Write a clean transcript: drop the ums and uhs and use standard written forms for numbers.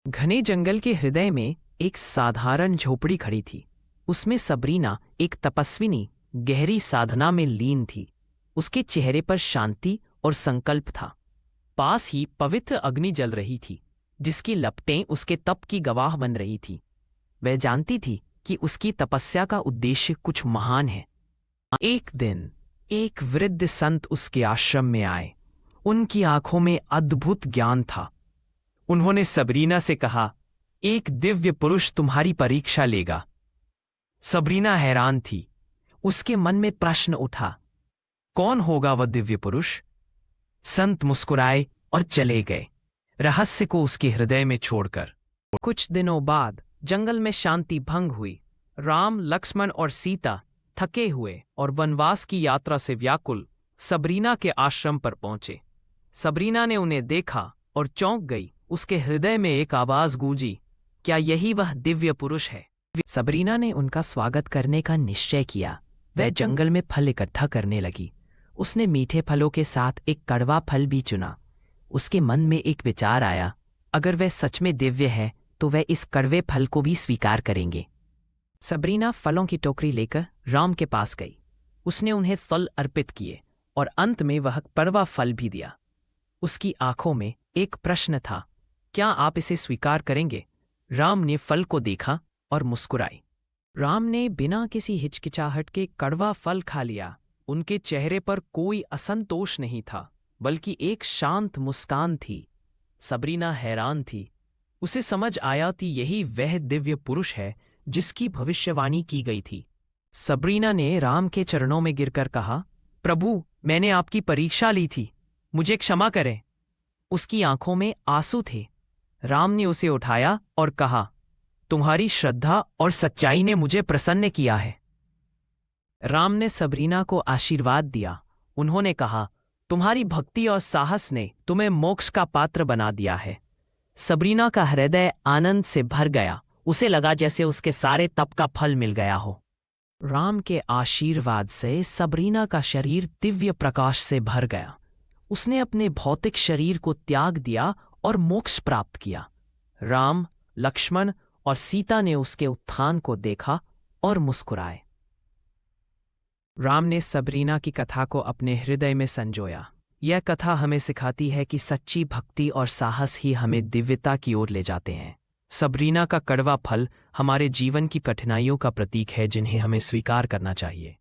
घने जंगल के हृदय में एक साधारण झोपड़ी खड़ी थी। उसमें सबरीना, एक तपस्विनी, गहरी साधना में लीन थी। उसके चेहरे पर शांति और संकल्प था। पास ही पवित्र अग्नि जल रही थी, जिसकी लपटें उसके तप की गवाह बन रही थी। वह जानती थी कि उसकी तपस्या का उद्देश्य कुछ महान है। एक दिन एक वृद्ध संत उसके आश्रम में आए। उनकी आंखों में अद्भुत ज्ञान था। उन्होंने सबरीना से कहा, एक दिव्य पुरुष तुम्हारी परीक्षा लेगा। सबरीना हैरान थी। उसके मन में प्रश्न उठा, कौन होगा वह दिव्य पुरुष? संत मुस्कुराए और चले गए, रहस्य को उसके हृदय में छोड़कर। कुछ दिनों बाद जंगल में शांति भंग हुई। राम, लक्ष्मण और सीता थके हुए और वनवास की यात्रा से व्याकुल सबरीना के आश्रम पर पहुंचे। सबरीना ने उन्हें देखा और चौंक गई। उसके हृदय में एक आवाज गूंजी, क्या यही वह दिव्य पुरुष है? सबरीना ने उनका स्वागत करने का निश्चय किया। वह जंगल में फल इकट्ठा करने लगी। उसने मीठे फलों के साथ एक कड़वा फल भी चुना। उसके मन में एक विचार आया, अगर वह सच में दिव्य है तो वह इस कड़वे फल को भी स्वीकार करेंगे। सबरीना फलों की टोकरी लेकर राम के पास गई। उसने उन्हें फल अर्पित किए और अंत में वह कड़वा फल भी दिया। उसकी आंखों में एक प्रश्न था, क्या आप इसे स्वीकार करेंगे? राम ने फल को देखा और मुस्कुराए। राम ने बिना किसी हिचकिचाहट के कड़वा फल खा लिया। उनके चेहरे पर कोई असंतोष नहीं था, बल्कि एक शांत मुस्कान थी। सबरीना हैरान थी। उसे समझ आया कि यही वह दिव्य पुरुष है जिसकी भविष्यवाणी की गई थी। सबरीना ने राम के चरणों में गिरकर कहा, प्रभु, मैंने आपकी परीक्षा ली थी, मुझे क्षमा करें। उसकी आंखों में आंसू थे। राम ने उसे उठाया और कहा, तुम्हारी श्रद्धा और सच्चाई ने मुझे प्रसन्न किया है। राम ने सबरीना को आशीर्वाद दिया। उन्होंने कहा, तुम्हारी भक्ति और साहस ने तुम्हें मोक्ष का पात्र बना दिया है। सबरीना का हृदय आनंद से भर गया। उसे लगा जैसे उसके सारे तप का फल मिल गया हो। राम के आशीर्वाद से सबरीना का शरीर दिव्य प्रकाश से भर गया। उसने अपने भौतिक शरीर को त्याग दिया और मोक्ष प्राप्त किया। राम, लक्ष्मण और सीता ने उसके उत्थान को देखा और मुस्कुराए। राम ने सबरीना की कथा को अपने हृदय में संजोया। यह कथा हमें सिखाती है कि सच्ची भक्ति और साहस ही हमें दिव्यता की ओर ले जाते हैं। सबरीना का कड़वा फल हमारे जीवन की कठिनाइयों का प्रतीक है, जिन्हें हमें स्वीकार करना चाहिए।